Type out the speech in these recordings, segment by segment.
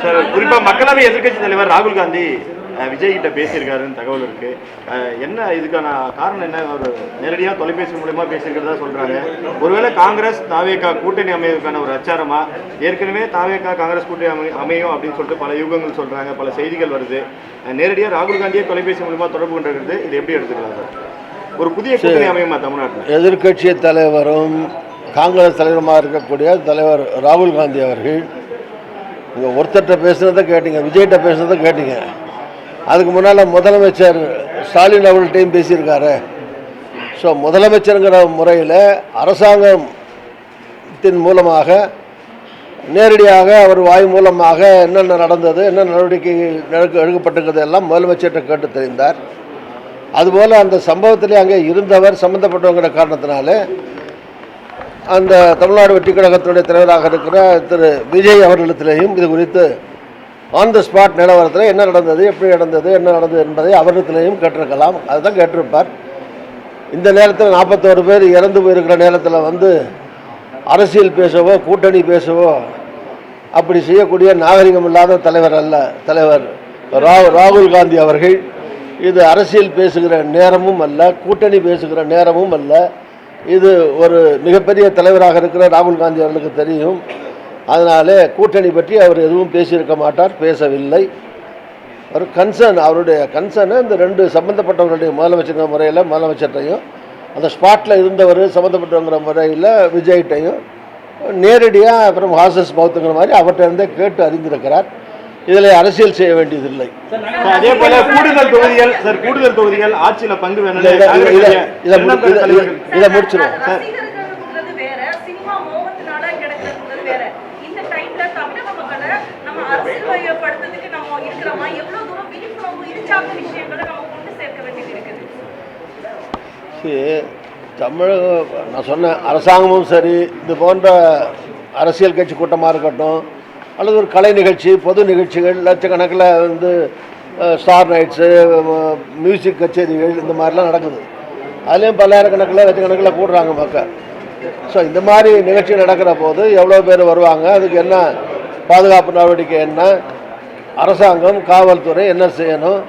Sir குறிப்பாக மக்களவை எதிர்க்கட்சி தலைவர் ராகுல் காந்தி விஜய் கிட்ட பேசியிருக்காருன்னு தகவல் இருக்கு. என்ன இதுக்கான காரணம் என்ன? ஒரு நேரடியாக தொலைபேசி மூலமா பேசியிருக்கிறதா சொல்றாங்க. ஒருவேளை காங்கிரஸ் தாவேகா கூட்டணி அமைவதற்கான ஒரு அச்சாரமா? ஏற்கனவே தாவேகா காங்கிரஸ் கூட்டணி அமையும் அப்படின்னு சொல்லிட்டு பல யூகங்கள் சொல்றாங்க, பல செய்திகள் வருது. நேரடியாக ராகுல் காந்தியே தொலைபேசி மூலமா தொடர்பு கொண்டிருக்கிறது, இது எப்படி எடுத்துக்கலாம் சார்? ஒரு புதிய கூட்டணி அமையுமா தமிழ்நாட்டில்? எதிர்கட்சி தலைவரும் காங்கிரஸ் தலைவருமாக இருக்கக்கூடிய தலைவர் ராகுல் காந்தி அவர்கள் இங்கே ஒருத்தர்கிட்ட பேசுனதை கேட்டீங்க, விஜய்கிட்ட பேசுனதை கேட்டீங்க. அதுக்கு முன்னால் முதலமைச்சர் ஸ்டாலின் அவர்கள்ட்டையும் பேசியிருக்காரு. ஸோ முதலமைச்சருங்கிற முறையில் அரசாங்கத்தின் மூலமாக நேரடியாக அவர் வாய் மூலமாக என்னென்ன நடந்தது, என்ன நடவடிக்கை எடுக்கப்பட்டிருக்கிறது எல்லாம் முதலமைச்சர்கிட்ட கேட்டு தெரிந்தார். அதுபோல் அந்த சம்பவத்திலே அங்கே இருந்தவர் சம்மந்தப்பட்டவங்கிற காரணத்தினால அந்த தமிழ்நாடு வெற்றி கழகத்தினுடைய தலைவராக இருக்கிற திரு விஜய் அவர்களிடத்திலேயும் இது குறித்து ஆன் த ஸ்பாட் நிலவரத்தில் என்ன நடந்தது, எப்படி நடந்தது, என்ன நடந்தது என்பதை அவரிடத்திலேயும் கேட்டிருக்கலாம். அதுதான் கேட்டிருப்பார். இந்த நேரத்தில் 41 பேர் இறந்து போயிருக்கிற நேரத்தில் வந்து அரசியல் பேசவோ கூட்டணி பேசவோ அப்படி செய்யக்கூடிய நாகரிகம் இல்லாத தலைவர் அல்ல தலைவர் ராகுல் காந்தி அவர்கள். இது அரசியல் பேசுகிற நேரமும் அல்ல, கூட்டணி பேசுகிற நேரமும் அல்ல. இது ஒரு மிகப்பெரிய தலைவராக இருக்கிற ராகுல் காந்தி அவர்களுக்கு தெரியும். அதனாலே கூட்டணி பற்றி அவர் எதுவும் பேசியிருக்க மாட்டார், பேசவில்லை. ஒரு கன்சர்ன், அவருடைய கன்சர்னு இந்த ரெண்டு சம்மந்தப்பட்டவர்களுடைய முதலமைச்சர் முறையில் முதலமைச்சர்கிட்டையும் அந்த ஸ்பாட்டில் இருந்தவர் சம்மந்தப்பட்டவங்கிற முறையில் விஜய்கிட்டையும் நேரடியாக அப்புறம் ஹாசஸ் மவுத்துங்கிற மாதிரி அவர்கிட்ட இருந்தே கேட்டு அறிந்திருக்கிறார். இதில் அரசியல் செய்ய வேண்டியதில்லை. அதே போல கூடுதல் தொகுதிகள் ஆட்சியில் பங்கு வேணும். இதை முடிச்சிடும் சார். தமிழக நான் சொன்னேன், அரசாங்கமும் சரி இது போன்ற அரசியல் கட்சி கூட்டமாக இருக்கட்டும் அல்லது ஒரு கலை நிகழ்ச்சி, பொது நிகழ்ச்சிகள், லட்சக்கணக்கில் வந்து ஸ்டார் நைட்ஸு, மியூசிக் கச்சேரிகள் இந்த மாதிரிலாம் நடக்குது. அதுலேயும் பல்லாயிரக்கணக்கில் லட்சக்கணக்கில் கூடுறாங்க மக்கள். ஸோ இந்த மாதிரி நிகழ்ச்சி நடக்கிற போது எவ்வளோ பேர் வருவாங்க, அதுக்கு என்ன பாதுகாப்பு நடவடிக்கை, என்ன அரசாங்கம் காவல்துறை என்ன செய்யணும்,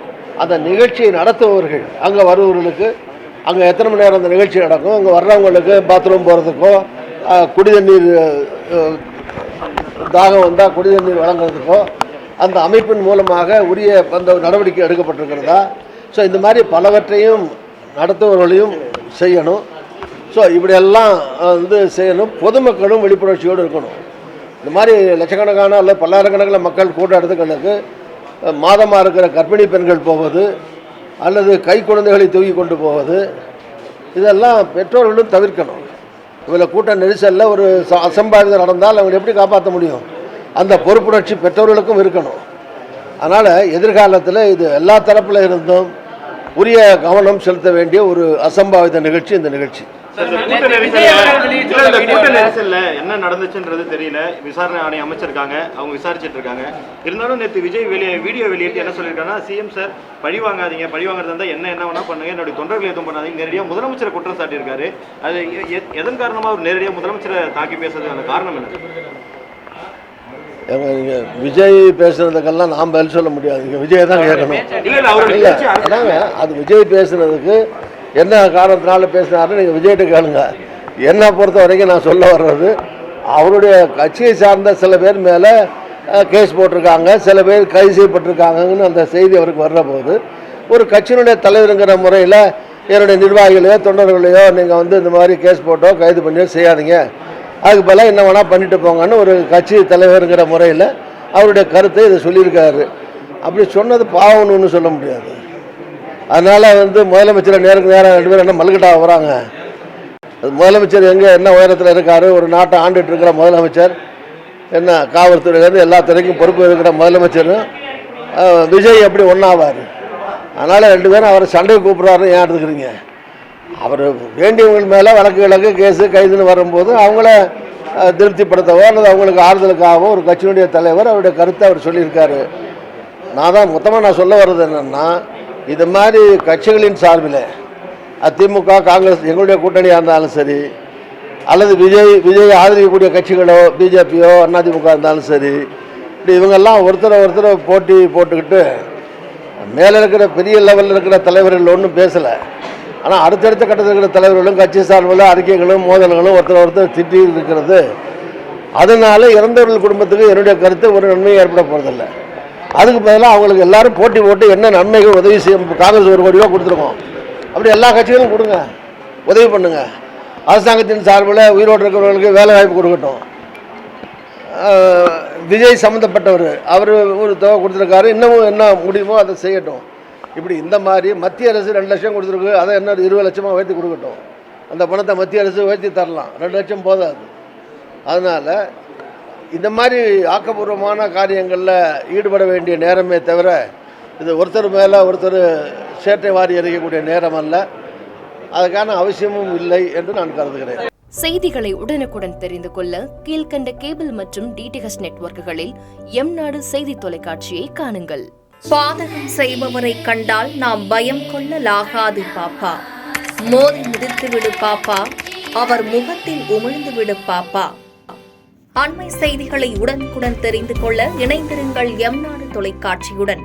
அந்த நிகழ்ச்சியை நடத்துபவர்கள் அங்கே வருபவர்களுக்கு அங்கே எத்தனை மணி நேரம் அந்த நிகழ்ச்சி நடக்கும், அங்கே வர்றவங்களுக்கு பாத்ரூம் போகிறதுக்கோ குடி தண்ணீர் தாகம் வந்தால் குடி தண்ணீர் வழங்குறதுக்கோ அந்த அமைப்பின் மூலமாக உரிய அந்த நடவடிக்கை எடுக்கப்பட்டிருக்கிறதா? ஸோ இந்த மாதிரி பலவற்றையும் நடத்துபவர்களையும் செய்யணும். ஸோ இப்படியெல்லாம் வந்து செய்யணும். பொதுமக்களும் விழிப்புணர்ச்சியோடு இருக்கணும். இந்த மாதிரி லட்சக்கணக்கான அல்லது பல்லாயிரக்கணக்கில் மக்கள் கூட்ட இடத்துக்களுக்கு மாதமாக இருக்கிற கர்ப்பிணி பெண்கள் போவது அல்லது கை குழந்தைகளை தூக்கி கொண்டு போவது இதெல்லாம் பெற்றோர்களும் தவிர்க்கணும். இவ்வளோ கூட்ட நெரிசலில் ஒரு அசம்பாவிதம் நடந்தால் அவங்க எப்படி காப்பாற்ற முடியும்? அந்த பொறுப்புணர்ச்சி பெற்றோர்களுக்கும் இருக்கணும். அதனால் எதிர்காலத்தில் இது எல்லா தரப்பில் இருந்தும் உரிய கவனம் செலுத்த வேண்டிய ஒரு அசம்பாவித நிகழ்ச்சி இந்த நிகழ்ச்சி. என்ன நடந்துச்சுன்றது தெரியல. விசாரணை ஆணையம் அமைச்சிருக்காங்க, அவங்க விசாரிச்சுட்டு இருக்காங்க. இருந்தாலும் நேற்று விஜய் வீடியோ வெளியிட்டு என்ன சொல்லியிருக்காங்கன்னா, சிஎம் சார் பழி வாங்காதீங்க, பழி வாங்குறது இருந்தால் என்ன வேணா பண்ணுங்க, என்னுடைய தொண்டர்கள் எதுவும் பண்ணாதீங்க, நேரடியாக முதலமைச்சரை குற்றம் சாட்டியிருக்காரு. அது எதன் காரணமாக அவர் நேரடியாக முதலமைச்சரை தாக்கி பேசுறதுக்கான காரணம் என்ன? விஜய் பேசுறதுக்கெல்லாம் நாம் பதில் சொல்ல முடியாது. இங்கே விஜய் தான் கேட்கணும். அதாங்க, அது விஜய் பேசுறதுக்கு என்ன காரணத்தினால பேசினாருன்னு நீங்கள் விஜய்கிட்ட கேளுங்க. என்னை பொறுத்த வரைக்கும் நான் சொல்ல வர்றது, அவருடைய கட்சியை சார்ந்த சில பேர் மேலே கேஸ் போட்டிருக்காங்க, சில பேர் கைது செய்யப்பட்டிருக்காங்கன்னு அந்த செய்தி அவருக்கு வர்ற போது ஒரு கட்சியினுடைய தலைவருங்கிற முறையில் என்னுடைய நிர்வாகிகளையோ தொண்டர்களையோ நீங்கள் வந்து இந்த மாதிரி கேஸ் போட்டோ கைது பண்ணியோ செய்யாதீங்க, அதுக்கு பதிலாக என்ன வேணால் பண்ணிட்டு போங்கன்னு ஒரு கட்சி தலைவருங்கிற முறையில் அவருடைய கருத்தை இதை சொல்லியிருக்காரு. அப்படி சொன்னது பாவம்னு ஒன்றும் சொல்ல முடியாது. அதனால் வந்து முதலமைச்சரை நேருக்கு நேரம் 2 பேரும் என்ன மல்கட்டா வராங்க? அது முதலமைச்சர் எங்கே என்ன உயரத்தில் இருக்கார்? ஒரு நாட்டை ஆண்டுட்டு இருக்கிற முதலமைச்சர், என்ன காவல்துறையிலேருந்து எல்லா துறைக்கும் பொறுப்பு இருக்கிற முதலமைச்சரும் விஜய் எப்படி ஒன்றாவார்? அதனால் 2 பேரும் அவரை சண்டையை கூப்பிட்றாருன்னு ஏன் எடுத்துக்கிறீங்க? அவர் வேண்டியவங்க மேலே வழக்கு கேஸு கைதுன்னு வரும்போது அவங்கள திருப்திப்படுத்தவோ அல்லது அவங்களுக்கு ஆறுதலுக்காகவோ ஒரு கட்சியினுடைய தலைவர் அவருடைய கருத்தை அவர் சொல்லியிருக்காரு. நான் மொத்தமாக சொல்ல வர்றது என்னென்னா, இது மாதிரி கட்சிகளின் சார்பில் அதிமுக காங்கிரஸ் எங்களுடைய கூட்டணியாக இருந்தாலும் சரி அல்லது விஜய் ஆதரிக்கக்கூடிய கட்சிகளோ பிஜேபியோ அதிமுக இருந்தாலும் சரி இப்படி இவங்கெல்லாம் ஒருத்தரை போட்டி போட்டுக்கிட்டு மேலே இருக்கிற பெரிய லெவலில் இருக்கிற தலைவர்கள் ஒன்றும் பேசலை. ஆனால் அடுத்தடுத்த கட்டத்தில் இருக்கிற தலைவர்களும் கட்சி சார்பில் அறிக்கைகளும் மோதல்களும் ஒருத்தர் திட்டி இருக்கிறது. அதனால இறந்தவர்கள் குடும்பத்துக்கு என்னுடைய கருத்து ஒரு நன்மையும் ஏற்பட போகிறதில்ல. அதுக்கு பதிலாக அவங்களுக்கு எல்லாரும் போட்டி போட்டு என்ன நன்மைகள் உதவி செய்யும். காங்கிரஸ் 1 கோடி ரூபா கொடுத்துருக்கோம், அப்படி எல்லா கட்சிகளும் கொடுங்க, உதவி பண்ணுங்க. அரசாங்கத்தின் சார்பில் உயிரோடு இருக்கிறவர்களுக்கு வேலை வாய்ப்பு கொடுக்கட்டும். விஜய் சம்மந்தப்பட்டவர் அவர் ஒரு தொகை கொடுத்துருக்காரு, இன்னமும் என்ன முடியுமோ அதை செய்யட்டும். இப்படி இந்த மாதிரி மத்திய அரசு 2 லட்சம் கொடுத்துருக்கு, அதை என்ன 20 லட்சமாக உயர்த்தி கொடுக்கட்டும். அந்த பணத்தை மத்திய அரசு உயர்த்தி தரலாம், 2 லட்சம் போதாது. அதனால் இந்த மாதிரி ஆக்கப்பூர்வமான காரியங்களில் ஈடுபட வேண்டிய நேரமே தவிர இது ஒருத்தர் மேலே ஒருத்தர் சேட்டை வாரி எறியக்கூடிய நேரம் அல்ல, அதுக்கான அவசியமும் இல்லை என்று நான் கருதுகிறேன். செய்திகளை உடனுக்குடன் தெரிந்து கொள்ள கீழ்கண்ட கேபிள் மற்றும் டிடிஹெச் நெட்வொர்க்குகளில் எம்நாடு செய்தி தொலைக்காட்சியை காணுங்கள். பாதகம் செய்பவரை கண்டால் நாம் பயம் கொள்ளலாகாது பாப்பா. மோதி மிதித்து விடு பாப்பா, அவர் முகத்தில் உமிழ்ந்து விடு பாப்பா. அண்மை செய்திகளை உடனுக்குடன் தெரிந்து கொள்ள இணைந்திருங்கள் எம்நாடு தொலைக்காட்சியுடன்.